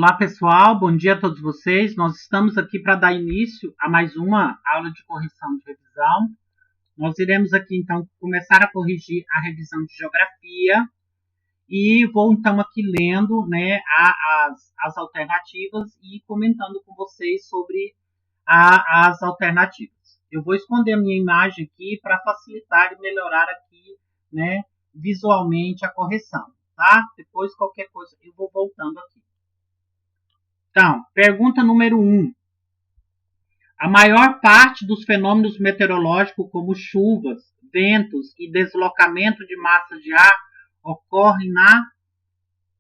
Olá pessoal, bom dia a todos vocês. Nós estamos aqui para dar início a mais uma aula de correção de revisão. Nós iremos aqui então começar a corrigir a revisão de geografia e vou então aqui lendo, né, as alternativas e comentando com vocês sobre as alternativas. Eu vou esconder a minha imagem aqui para facilitar e melhorar aqui, né, visualmente a correção, tá? Depois qualquer coisa eu vou voltando aqui. Então, pergunta número 1. A maior parte dos fenômenos meteorológicos, como chuvas, ventos e deslocamento de massa de ar, ocorrem na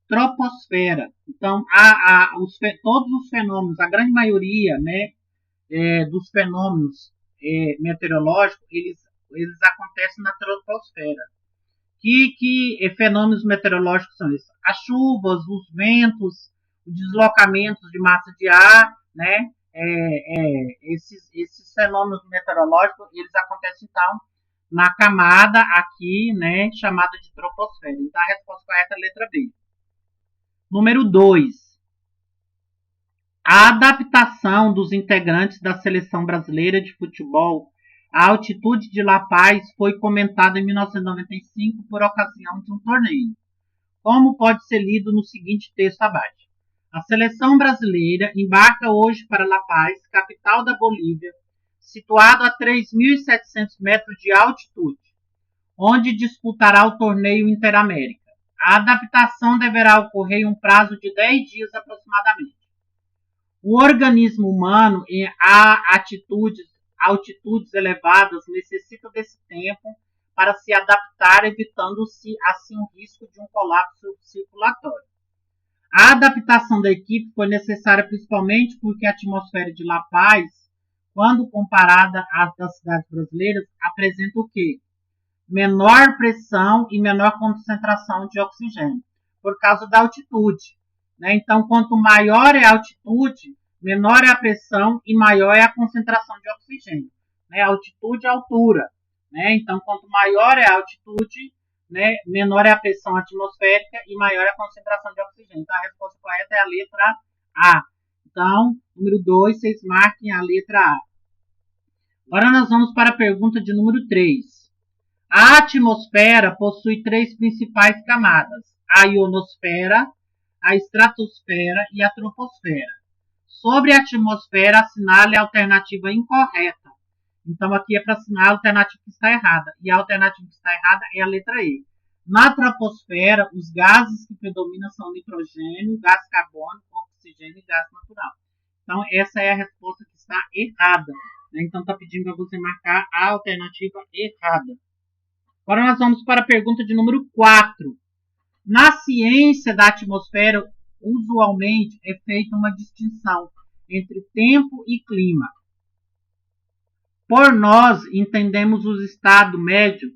troposfera. Então, todos os fenômenos, a grande maioria, né, dos fenômenos meteorológicos, eles acontecem na troposfera. Que fenômenos meteorológicos são esses? As chuvas, os ventos, deslocamentos de massa de ar, né? Esses fenômenos meteorológicos, eles acontecem então na camada aqui, né, chamada de troposfera. Então a resposta correta é a letra B. Número 2. A adaptação dos integrantes da seleção brasileira de futebol à altitude de La Paz foi comentada em 1995 por ocasião de um torneio. Como pode ser lido no seguinte texto abaixo? A seleção brasileira embarca hoje para La Paz, capital da Bolívia, situado a 3.700 metros de altitude, onde disputará o torneio Interamérica. A adaptação deverá ocorrer em um prazo de 10 dias aproximadamente. O organismo humano a altitudes elevadas necessita desse tempo para se adaptar, evitando-se assim o risco de um colapso circulatório. A adaptação da equipe foi necessária principalmente porque a atmosfera de La Paz, quando comparada às das cidades brasileiras, apresenta o quê? Menor pressão e menor concentração de oxigênio, por causa da altitude, né? Então, quanto maior é a altitude, menor é a pressão e maior é a concentração de oxigênio, né? Altitude e altura, né? Então, quanto maior é a altitude, né, menor é a pressão atmosférica e maior é a concentração de oxigênio. Então, a resposta correta é a letra A. Então, número 2, vocês marquem a letra A. Agora nós vamos para a pergunta de número 3. A atmosfera possui 3 principais camadas: a ionosfera, a estratosfera e a troposfera. Sobre a atmosfera, assinale a alternativa incorreta. Então, aqui é para assinar a alternativa que está errada. E a alternativa que está errada é a letra E. Na troposfera, os gases que predominam são nitrogênio, gás carbônico, oxigênio e gás natural. Então, essa é a resposta que está errada, né? Então, está pedindo para você marcar a alternativa errada. Agora, nós vamos para a pergunta de número 4. Na ciência da atmosfera, usualmente é feita uma distinção entre tempo e clima. Por nós, entendemos o estado médio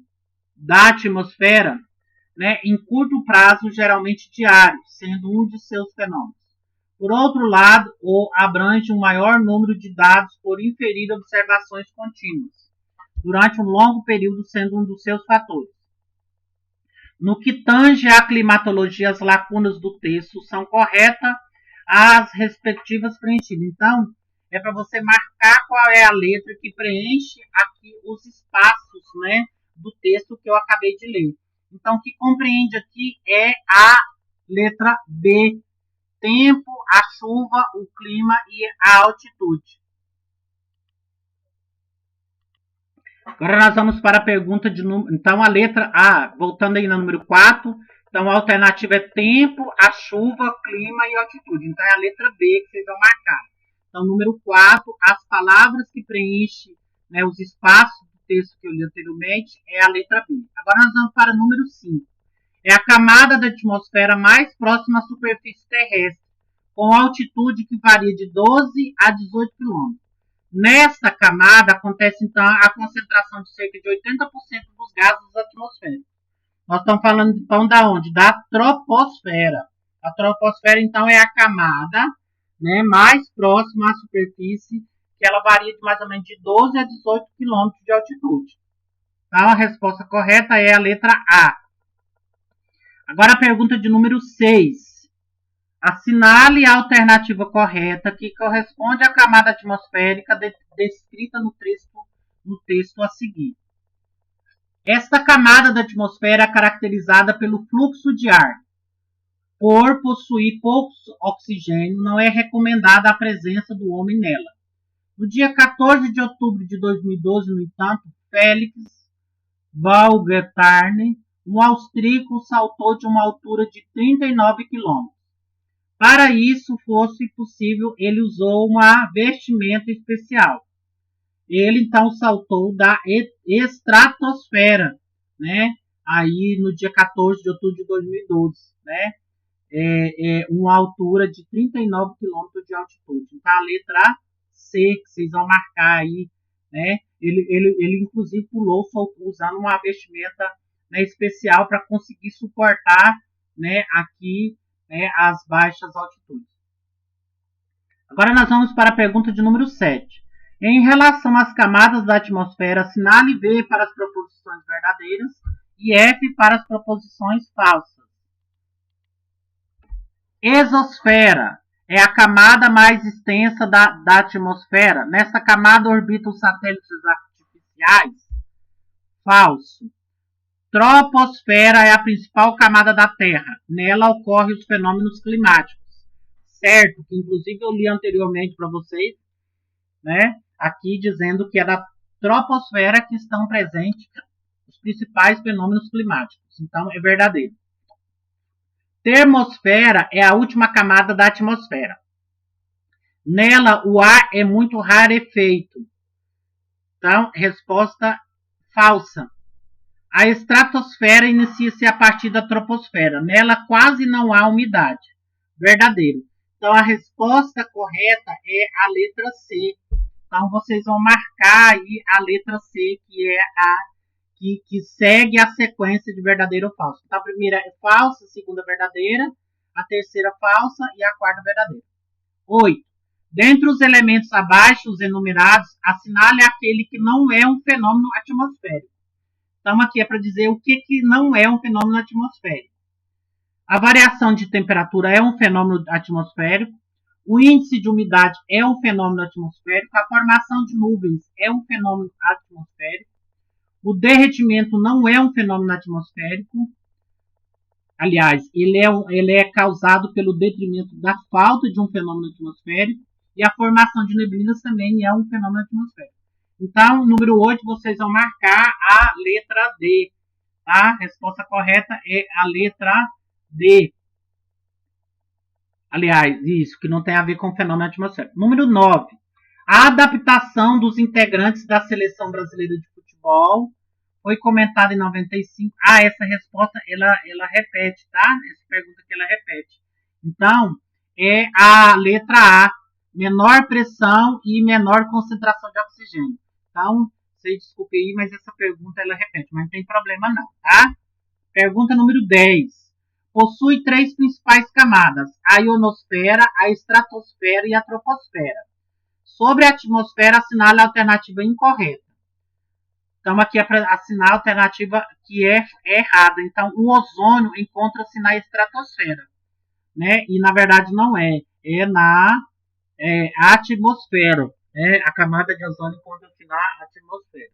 da atmosfera, né, em curto prazo, geralmente diário, sendo um de seus fenômenos. Por outro lado, abrange um maior número de dados por inferir observações contínuas, durante um longo período, sendo um dos seus fatores. No que tange à climatologia, as lacunas do texto são corretas as respectivas preenchidas. Então, é para você marcar qual é a letra que preenche aqui os espaços, né, do texto que eu acabei de ler. Então, o que compreende aqui é a letra B. Tempo, a chuva, o clima e a altitude. Agora nós vamos para a pergunta de número... Então, a letra A, voltando aí no número 4. Então, a alternativa é tempo, a chuva, clima e altitude. Então, é a letra B que vocês vão marcar. Então, número 4, as palavras que preenchem, né, os espaços do texto que eu li anteriormente é a letra B. Agora nós vamos para o número 5. É a camada da atmosfera mais próxima à superfície terrestre, com altitude que varia de 12 a 18 km. Nesta camada acontece, então, a concentração de cerca de 80% dos gases atmosféricos. Nós estamos falando, então, da onde? Da troposfera. A troposfera, então, é a camada, né, mais próxima à superfície, que ela varia de mais ou menos de 12 a 18 km de altitude. Então, a resposta correta é a letra A. Agora a pergunta de número 6. Assinale a alternativa correta que corresponde à camada atmosférica descrita no texto a seguir. Esta camada da atmosfera é caracterizada pelo fluxo de ar. Por possuir pouco oxigênio, não é recomendada a presença do homem nela. No dia 14 de outubro de 2012, no entanto, Félix Baumgartner, um austríaco, saltou de uma altura de 39 km. Para isso fosse possível, ele usou uma vestimenta especial. Ele então saltou da estratosfera, né? Aí no dia 14 de outubro de 2012, né? Uma altura de 39 km de altitude. Então a letra C, que vocês vão marcar aí, né? Ele inclusive pulou usando uma vestimenta, né, especial para conseguir suportar, né, aqui, né, as baixas altitudes. Agora nós vamos para a pergunta de número 7. Em relação às camadas da atmosfera, assinale V para as proposições verdadeiras e F para as proposições falsas. Exosfera é a camada mais extensa da atmosfera. Nessa camada orbitam satélites artificiais. Falso. Troposfera é a principal camada da Terra. Nela ocorrem os fenômenos climáticos. Certo, que inclusive eu li anteriormente para vocês, né? Aqui dizendo que é da troposfera que estão presentes os principais fenômenos climáticos. Então, é verdadeiro. Termosfera é a última camada da atmosfera. Nela, o ar é muito rarefeito. Então, resposta falsa. A estratosfera inicia-se a partir da troposfera. Nela, quase não há umidade. Verdadeiro. Então, a resposta correta é a letra C. Então, vocês vão marcar aí a letra C, que é a que segue a sequência de verdadeiro ou falso. Então, a primeira é falsa, a segunda é verdadeira, a terceira falsa e a quarta verdadeira. 8. Dentre os elementos abaixo, os enumerados, assinale aquele que não é um fenômeno atmosférico. Então, aqui é para dizer o que não é um fenômeno atmosférico. A variação de temperatura é um fenômeno atmosférico. O índice de umidade é um fenômeno atmosférico. A formação de nuvens é um fenômeno atmosférico. O derretimento não é um fenômeno atmosférico. Aliás, ele é causado pelo detrimento da falta de um fenômeno atmosférico. E a formação de neblinas também é um fenômeno atmosférico. Então, número 8, vocês vão marcar a letra D. Tá? A resposta correta é a letra D. Aliás, isso, que não tem a ver com fenômeno atmosférico. Número 9. A adaptação dos integrantes da seleção brasileira de futebol foi comentada em 95. Essa resposta, ela repete, tá? Essa pergunta aqui, ela repete. Então, é a letra A. Menor pressão e menor concentração de oxigênio. Então, vocês desculpem aí, mas essa pergunta, ela repete. Mas não tem problema não, tá? Pergunta número 10. Possui 3 principais camadas. A ionosfera, a estratosfera e a troposfera. Sobre a atmosfera, assinale a alternativa incorreta. Então, aqui é para assinar a alternativa que é errada. Então, o ozônio encontra-se na estratosfera, né? E, na verdade, não é. É na atmosfera. A camada de ozônio encontra-se na atmosfera.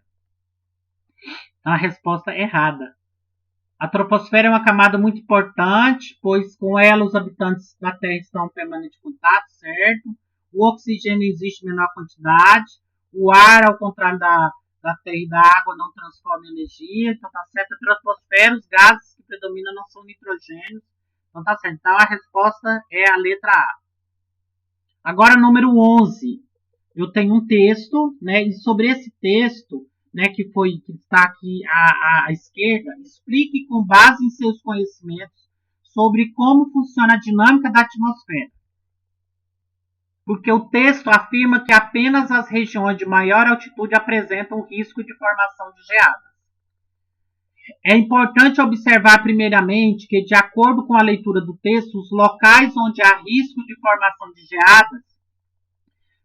Então, a resposta é errada. A troposfera é uma camada muito importante, pois com ela os habitantes da Terra estão em permanente contato, certo? O oxigênio existe em menor quantidade. O ar, ao contrário da Terra e da água, não transforma em energia. Então tá certo. A troposfera, os gases que predominam não são nitrogênios. Então tá certo. Então a resposta é a letra A. Agora, número 11. Eu tenho um texto, né? E sobre esse texto, né, que está aqui à esquerda, explique com base em seus conhecimentos sobre como funciona a dinâmica da atmosfera. Porque o texto afirma que apenas as regiões de maior altitude apresentam risco de formação de geadas. É importante observar primeiramente que, de acordo com a leitura do texto, os locais onde há risco de formação de geadas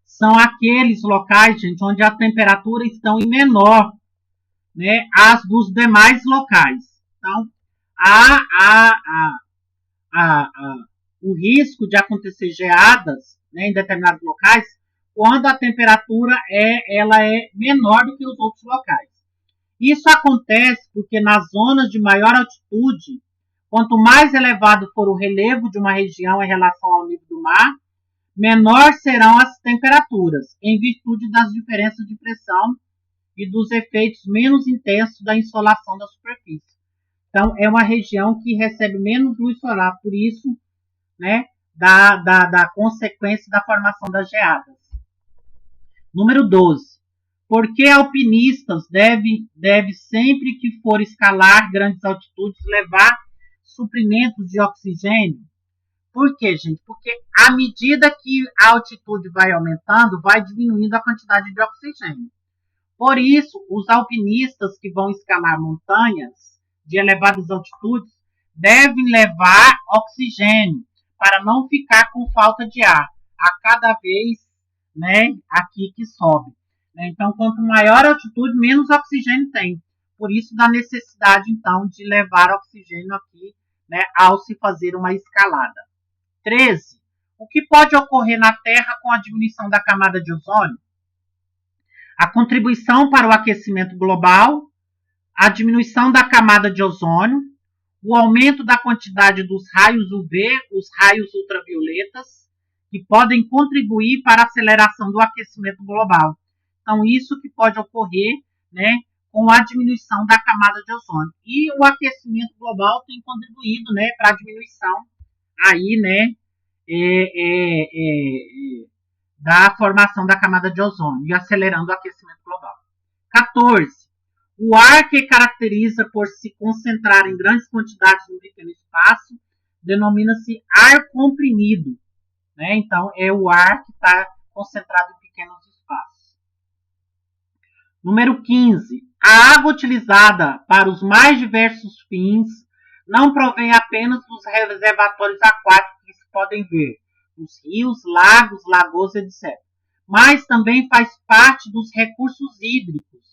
são aqueles locais, gente, onde a temperatura está em menor, né, as dos demais locais. Então, o risco de acontecer geadas, né, em determinados locais, quando a temperatura ela é menor do que os outros locais. Isso acontece porque nas zonas de maior altitude, quanto mais elevado for o relevo de uma região em relação ao nível do mar, menor serão as temperaturas, em virtude das diferenças de pressão e dos efeitos menos intensos da insolação da superfície. Então, é uma região que recebe menos luz solar, por isso, né, da consequência da formação das geadas. Número 12. Por que alpinistas devem sempre que for escalar grandes altitudes, levar suprimentos de oxigênio? Por quê, gente? Porque à medida que a altitude vai aumentando, vai diminuindo a quantidade de oxigênio. Por isso, os alpinistas que vão escalar montanhas de elevadas altitudes devem levar oxigênio para não ficar com falta de ar a cada vez, né, aqui que sobe. Então, quanto maior a altitude, menos oxigênio tem. Por isso, da necessidade, então, de levar oxigênio aqui, né, ao se fazer uma escalada. 13. O que pode ocorrer na Terra com a diminuição da camada de ozônio? A contribuição para o aquecimento global, a diminuição da camada de ozônio, o aumento da quantidade dos raios UV, os raios ultravioletas, que podem contribuir para a aceleração do aquecimento global. Então, isso que pode ocorrer, né, com a diminuição da camada de ozônio. E o aquecimento global tem contribuído, né, para a diminuição aí, né, da formação da camada de ozônio e acelerando o aquecimento global. 14. O ar que caracteriza por se concentrar em grandes quantidades no pequeno espaço denomina-se ar comprimido, né? Então, é o ar que está concentrado em pequenos espaços. Número 15. A água utilizada para os mais diversos fins não provém apenas dos reservatórios aquáticos que se podem ver, os rios, lagos, lagoas, etc. Mas também faz parte dos recursos hídricos,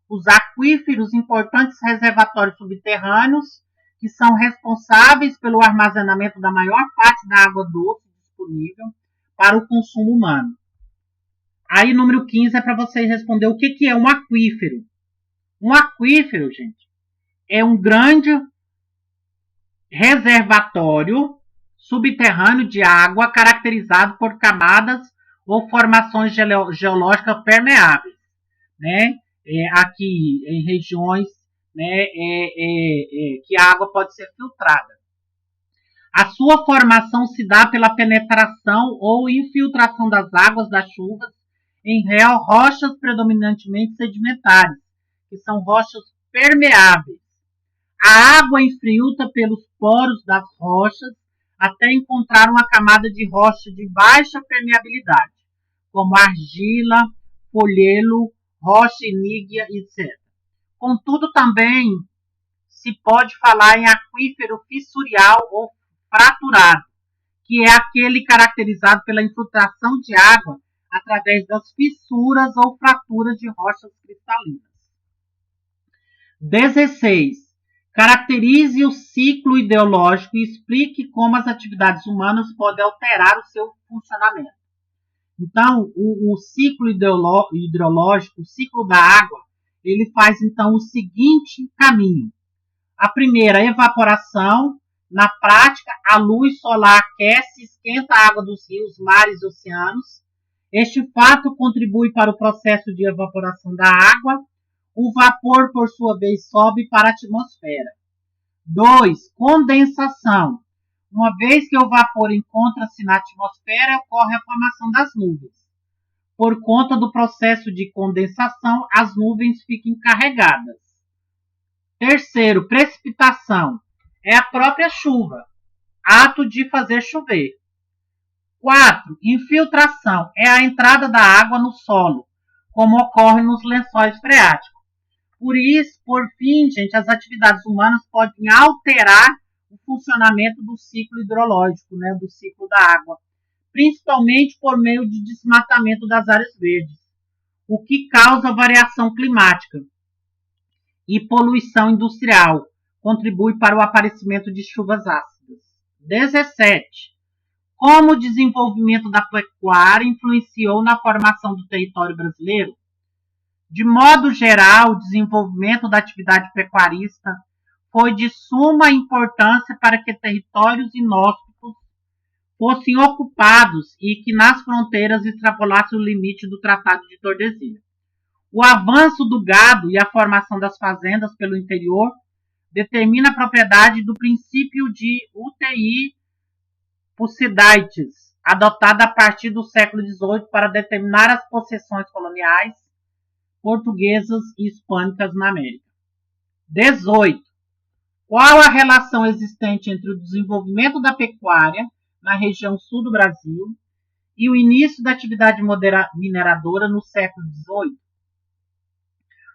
os aquíferos, importantes reservatórios subterrâneos, que são responsáveis pelo armazenamento da maior parte da água doce disponível para o consumo humano. Aí, número 15 é para vocês responder o que é um aquífero. Um aquífero, gente, é um grande reservatório subterrâneo de água caracterizado por camadas ou formações geológicas permeáveis, né? Aqui em regiões, né, que a água pode ser filtrada. A sua formação se dá pela penetração ou infiltração das águas das chuvas em rochas predominantemente sedimentares, que são rochas permeáveis. A água infiltra pelos poros das rochas até encontrar uma camada de rocha de baixa permeabilidade, como argila, folhelo, rocha inígrea, etc. Contudo, também se pode falar em aquífero fissurial ou fraturado, que é aquele caracterizado pela infiltração de água através das fissuras ou fraturas de rochas cristalinas. 16. Caracterize o ciclo hidrológico e explique como as atividades humanas podem alterar o seu funcionamento. Então, o ciclo hidrológico, o ciclo da água, ele faz então o seguinte caminho. A primeira, evaporação. Na prática, a luz solar aquece e esquenta a água dos rios, mares e oceanos. Este fato contribui para o processo de evaporação da água. O vapor, por sua vez, sobe para a atmosfera. 2. Condensação. Uma vez que o vapor encontra-se na atmosfera, ocorre a formação das nuvens. Por conta do processo de condensação, as nuvens ficam carregadas. 3. Precipitação. É a própria chuva, ato de fazer chover. 4. Infiltração. É a entrada da água no solo, como ocorre nos lençóis freáticos. Por fim, gente, as atividades humanas podem alterar o funcionamento do ciclo hidrológico, né, do ciclo da água, principalmente por meio de desmatamento das áreas verdes, o que causa variação climática e poluição industrial, contribui para o aparecimento de chuvas ácidas. 17. Como o desenvolvimento da pecuária influenciou na formação do território brasileiro? De modo geral, o desenvolvimento da atividade pecuarista foi de suma importância para que territórios inóspitos fossem ocupados e que nas fronteiras extrapolasse o limite do Tratado de Tordesilhas. O avanço do gado e a formação das fazendas pelo interior determina a propriedade do princípio de UTI Thucydides, adotado a partir do século XVIII para determinar as possessões coloniais portuguesas e hispânicas na América. 18. Qual a relação existente entre o desenvolvimento da pecuária na região sul do Brasil e o início da atividade mineradora no século XVIII?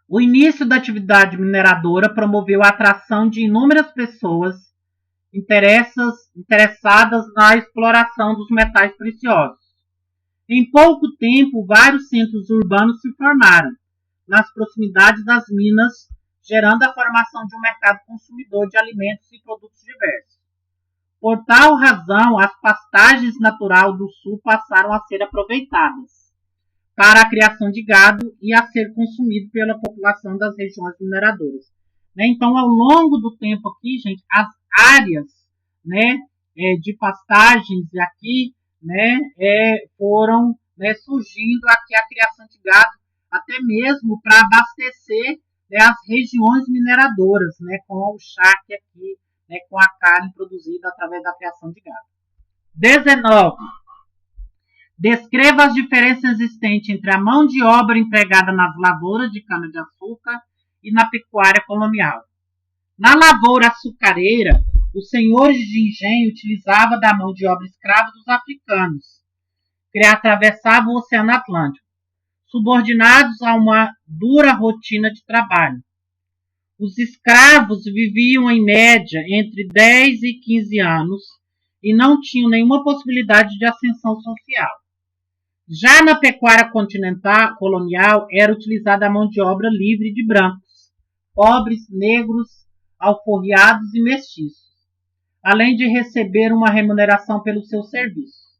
O início da atividade mineradora promoveu a atração de inúmeras pessoas interessadas na exploração dos metais preciosos. Em pouco tempo, vários centros urbanos se formaram nas proximidades das minas, gerando a formação de um mercado consumidor de alimentos e produtos diversos. Por tal razão, as pastagens naturais do sul passaram a ser aproveitadas para a criação de gado e a ser consumido pela população das regiões mineradoras. Então, ao longo do tempo aqui, gente, as áreas, de pastagens aqui, foram, surgindo aqui a criação de gado, até mesmo para abastecer as regiões mineradoras, com o charque aqui, com a carne produzida através da criação de gado. 19. Descreva as diferenças existentes entre a mão de obra empregada nas lavouras de cana-de-açúcar e na pecuária colonial. Na lavoura açucareira, os senhores de engenho utilizavam da mão de obra escrava dos africanos, que atravessavam o Oceano Atlântico, subordinados a uma dura rotina de trabalho. Os escravos viviam em média entre 10 e 15 anos e não tinham nenhuma possibilidade de ascensão social. Já na pecuária continental colonial era utilizada a mão de obra livre de brancos, pobres, negros, alforriados e mestiços, além de receber uma remuneração pelo seu serviço.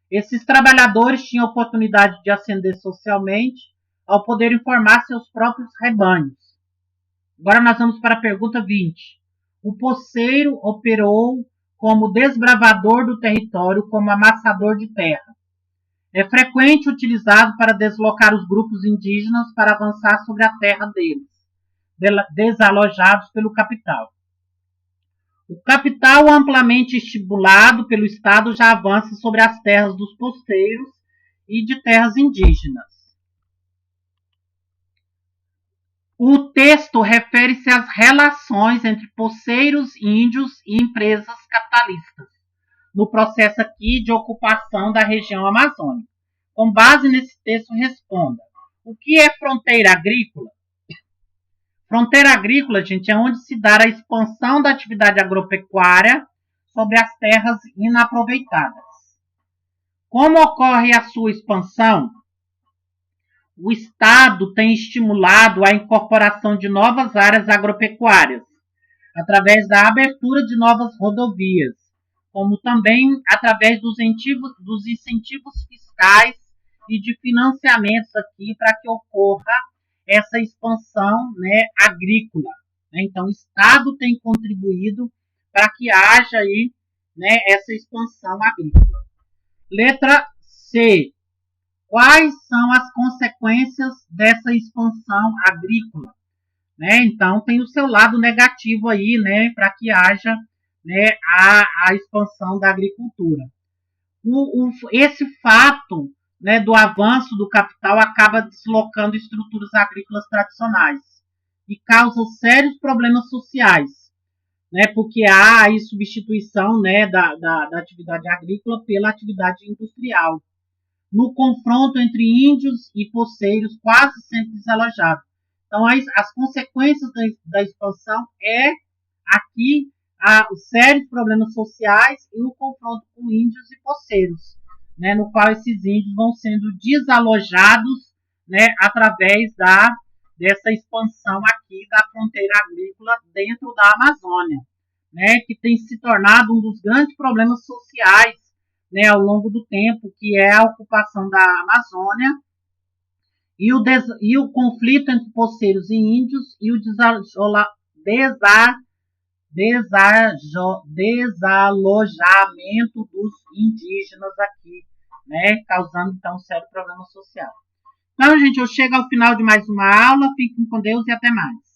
Esses trabalhadores tinham oportunidade de ascender socialmente ao poderem formar seus próprios rebanhos. Agora nós vamos para a pergunta 20. O poceiro operou como desbravador do território, como amassador de terra. É frequente utilizado para deslocar os grupos indígenas para avançar sobre a terra deles, desalojados pelo capital. O capital, amplamente estimulado pelo Estado, já avança sobre as terras dos poceiros e de terras indígenas. O texto refere-se às relações entre poceiros índios e empresas capitalistas, no processo aqui de ocupação da região amazônica. Com base nesse texto, responda: o que é fronteira agrícola? Fronteira agrícola, gente, é onde se dá a expansão da atividade agropecuária sobre as terras inaproveitadas. Como ocorre a sua expansão? O Estado tem estimulado a incorporação de novas áreas agropecuárias, através da abertura de novas rodovias, como também através dos incentivos fiscais e de financiamentos aqui para que ocorra essa expansão agrícola. Então, o Estado tem contribuído para que haja aí, essa expansão agrícola. Letra C. Quais são as consequências dessa expansão agrícola? Então, tem o seu lado negativo aí, para que haja a expansão da agricultura. Esse fato do avanço do capital acaba deslocando estruturas agrícolas tradicionais e causa sérios problemas sociais, porque há aí substituição da atividade agrícola pela atividade industrial, no confronto entre índios e poceiros quase sempre desalojados. Então, as consequências da expansão é aqui os sérios problemas sociais e o confronto com índios e poceiros, no qual esses índios vão sendo desalojados através dessa expansão aqui da fronteira agrícola dentro da Amazônia, que tem se tornado um dos grandes problemas sociais né, ao longo do tempo, que é a ocupação da Amazônia e o conflito entre poceiros e índios e o desalojamento dos indígenas aqui, né, causando então um sério problema social. Então, gente, eu chego ao final de mais uma aula. Fiquem com Deus e até mais.